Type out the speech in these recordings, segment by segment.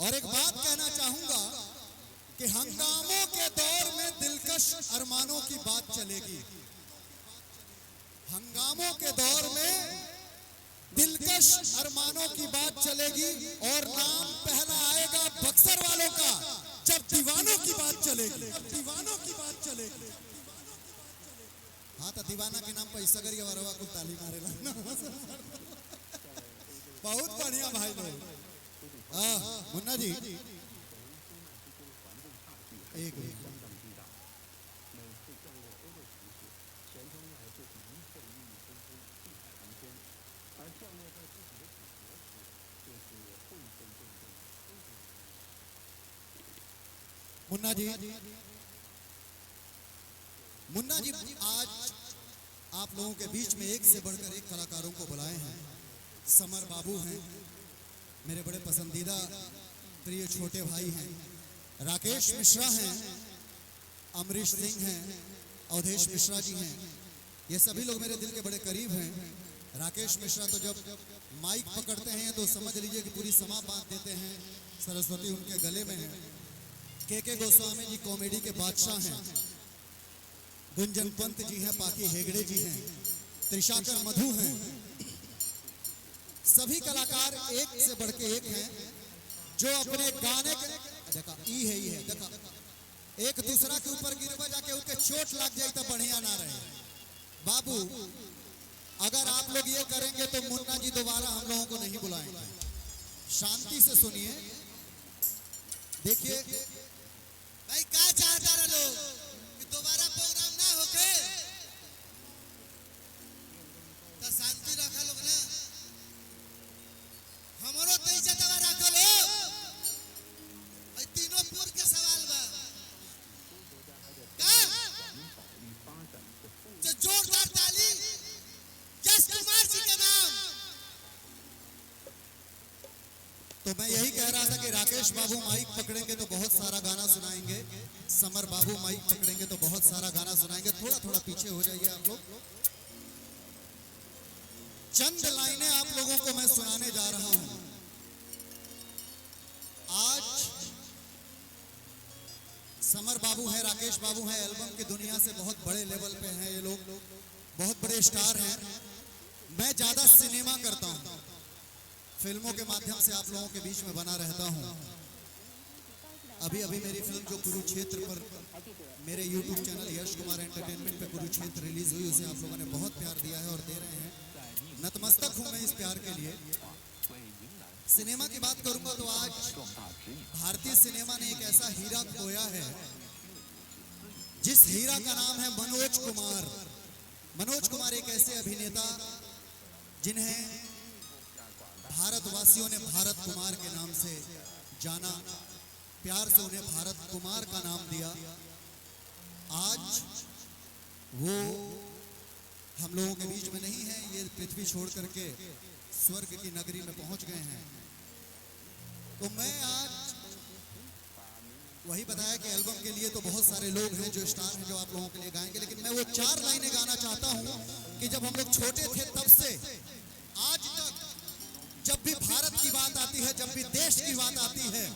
और एक बात कहना चाहूंगा कि हंगामों के दौर में दिलकश अरमानों की बात चलेगी। हंगामों के दौर में दिलकश अरमानों की बात चलेगी और नाम पहला आएगा बक्सर वालों का जब दीवानों की बात चलेगी। दीवानों की बात चलेगी। हाँ तो दीवाना के नाम पर सगरिया वरवा को ताली मारेला। बहुत बढ़िया भाई लोग। मुन्ना जी एक मुन्ना जी आज आप लोगों के बीच में एक से बढ़कर एक कलाकारों को बुलाए हैं। समर बाबू हैं, मेरे बड़े पसंदीदा प्रिय छोटे भाई हैं। राकेश मिश्रा हैं, अमरीश सिंह हैं, अवधेश मिश्रा जी हैं। ये सभी लोग मेरे दिल के बड़े करीब हैं। राकेश मिश्रा तो जब माइक पकड़ते हैं तो समझ लीजिए कि पूरी समा बांध देते हैं। सरस्वती उनके गले में है। के गोस्वामी जी कॉमेडी के बादशाह हैं। गुंजन पंत जी हैं, पाकी हेगड़े जी हैं, त्रिशाकर मधु हैं। सभी कलाकार एक से बढ़ के एक हैं जो अपने गाने के देखा ही है देखा एक दूसरा के ऊपर गिरवा जाके उनके चोट लग जाए तो बढ़िया ना रहे। बाबू अगर आप लोग ये करेंगे तो मुन्ना जी दोबारा हम लोगों को नहीं बुलाएंगे। शांति से सुनिए। देखिए भाई क्या चाहता रहा लोग कि दोबारा प्रोग्राम ना होके तो शांति रखा लोग ना। हमरो तो इज्जत रखो लोग। तीनों पुर के सवाल बा का जो जोरदार ताली यश कुमार जी के नाम। तो मैं यही कह रहा था कि राकेश बाबू माइक पकड़ेंगे तो बहुत सारा गाना सुनाएंगे। समर बाबू माइक पकड़ेंगे तो बहुत सारा गाना सुनाएंगे। थोड़ा थोड़ा पीछे हो जाइए आप लोग। चंद लाइनें आप लोगों को मैं सुनाने जा रहा हूं। आज समर बाबू है, राकेश बाबू है, एल्बम की दुनिया से बहुत बड़े लेवल पे हैं। ये लोग बहुत बड़े स्टार हैं। मैं ज्यादा सिनेमा करता हूं, फिल्मों के माध्यम से आप लोगों के बीच में बना रहता हूं। अभी मेरी फिल्म जो कुरुक्षेत्र पर मेरे YouTube channel Yash Kumar entertainment पे कुरुक्षेत्र रिलीज हुई, उसे आप लोगों ने बहुत प्यार दिया है और दे रहे हैं। नतमस्तक हूं मैं इस प्यार के लिए। सिनेमा की बात करूंगा तो आज भारतीय सिनेमा ने एक ऐसा हीरा खोया है जिस हीरा का नाम है मनोज कुमार। मनोज कुमार एक ऐसे अभिनेता जिन्हें भारतवासियों ने भारत कुमार के नाम से जाना, प्यार से उन्हें भारत कुमार का नाम दिया। आज वो हम लोगों के बीच में नहीं है, ये पृथ्वी छोड़ करके स्वर्ग की नगरी में पहुंच गए हैं। तो मैं आज वही बताया कि एल्बम के लिए तो बहुत सारे लोग हैं जो स्टार हैं जो आप लोगों के लिए गाएंगे, लेकिन मैं वो 4 लाइनें गाना चाहता हूं कि जब हम लोग छोटे थे तब से आज तक जब भी भारत की बात आती है, जब भी देश की बात आती है,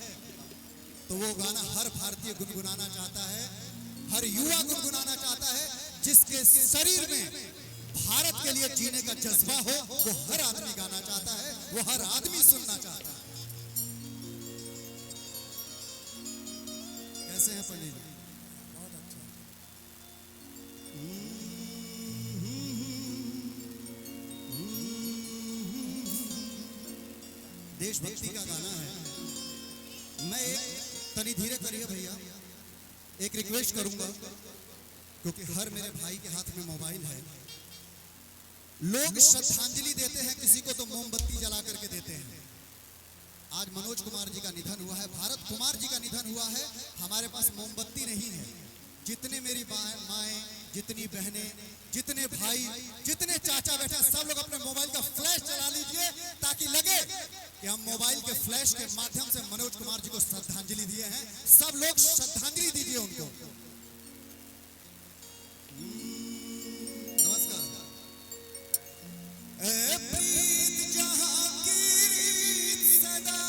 तो वो गाना हर भारतीय गुनगुनाना चाहता है, हर युवा गुनगुनाना चाहता है। जिसके शरीर में भारत के लिए जीने का जज्बा हो वो हर आदमी गाना चाहता है, वो हर आदमी सुनना चाहता है। कैसे हैं पंडित जी? बहुत अच्छा। देशभक्ति का गाना है। मैं तनी धीरे करिए भैया, एक रिक्वेस्ट करूंगा क्योंकि हर मेरे भाई के हाथ में मोबाइल है। लोग श्रद्धांजलि देते हैं किसी को तो मोमबत्ती जला करके देते हैं। आज मनोज कुमार जी का निधन हुआ है, भारत कुमार जी का निधन हुआ है। हमारे पास मोमबत्ती नहीं है। जितने मेरी माएँ, जितनी बहनें, जितने भाई, जितने चाचा बैठे, सब लोग अपने मोबाइल का फ्लैश जला लीजिए ताकि लगे कि हम मोबाइल के फ्लैश के माध्यम से मनोज कुमार जी को श्रद्धांजलि दिए हैं। सब लोग श्रद्धांजलि दीजिए उनको। नमस्कार। प्रीत जहां की रीत सदा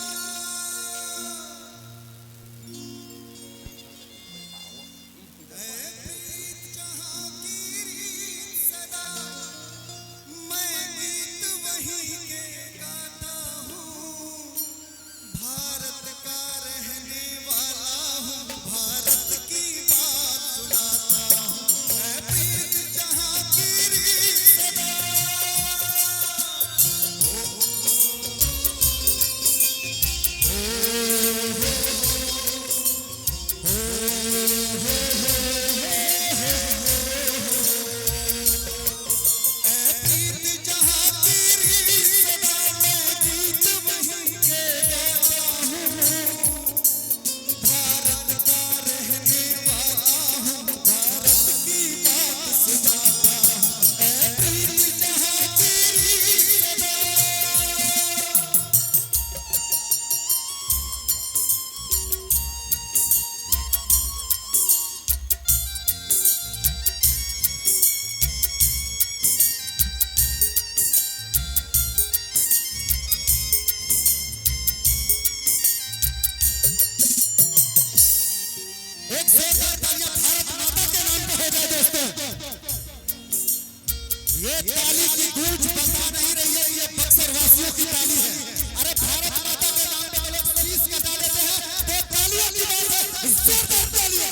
ये ताली की गूंज बता नहीं रही है, ये बक्सर वासियों की ताली है। अरे भारत माता के नाम पे लोग शीश कटा देते हैं, तो तालियों की बात है, जोरदार तालियां।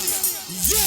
ये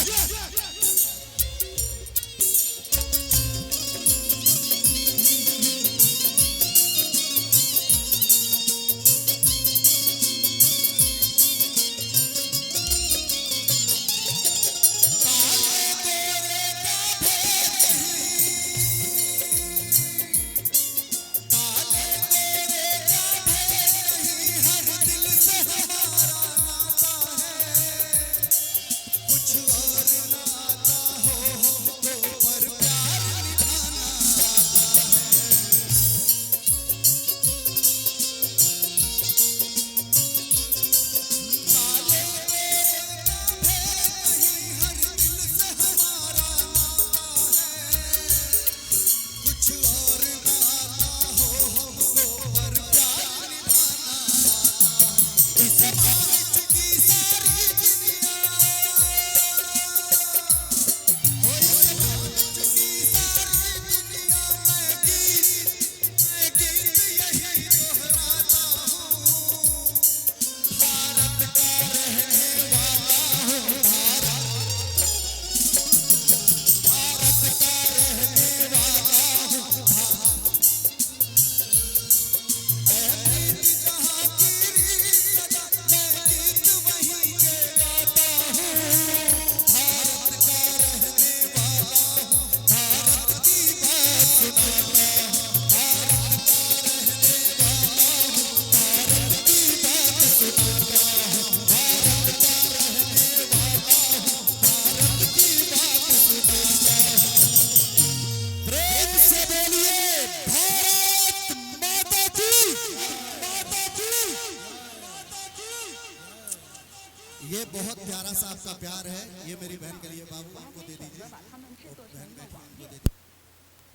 ये बहुत प्यारा सा आपका प्यार है, ये मेरी बहन के लिए बाबू इनको दे दीजिए। बहन बैठी इनको दे दीजिए।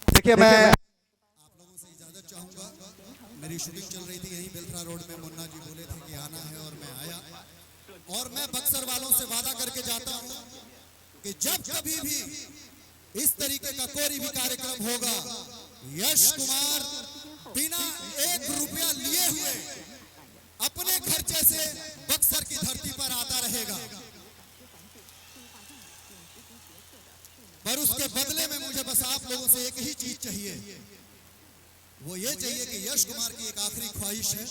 देखिए मैं आप लोगों से इजाजत चाहूंगा, मेरी शूटिंग चल रही थी यहीं बेलथरा रोड में, मुन्ना जी बोले थे कि आना है और मैं आया। और मैं बक्सर वालों से वादा करके जाता हूं कि जब कभी भी इस तरीके का कोई भी कार्यक्रम होगा, यश कुमार बिना 1 रुपया लिए हुए अपने खर्चे से बक्सर की धरती पर आता रहेगा। पर उसके बदले में मुझे बस आप लोगों से एक ही चीज चाहिए, वो ये चाहिए कि यश कुमार की एक आखिरी ख्वाहिश है,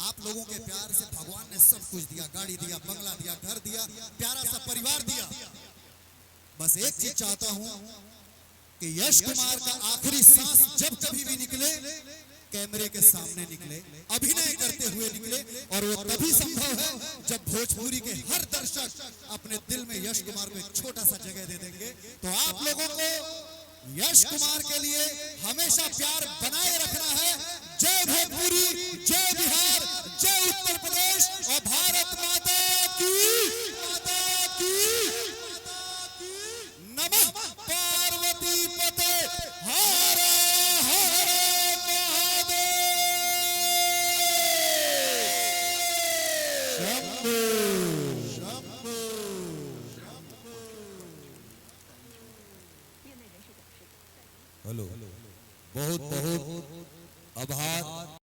आप लोगों के प्यार से भगवान ने सब कुछ दिया, गाड़ी दिया, बंगला दिया, घर दिया, प्यारा सा परिवार दिया। बस एक चीज चाहता हूं कि यश कुमार का आखिरी सांस जब कभी भी निकले, कैमरे के सामने निकले, अभिनय करते हुए निकले। और वो तभी संभव है जब भोजपुरी के हर दर्शक अपने दिल में यश कुमार को एक छोटा सा जगह दे देंगे। तो आप लोगों को यश कुमार के लिए हमेशा प्यार बनाए रखना है। जय भोजपुरी, जय बिहार, जय उत्तर प्रदेश और भारत माता की नमः पार्वती पते हर हर महादेव। हेलो, बहुत बहुत आभार।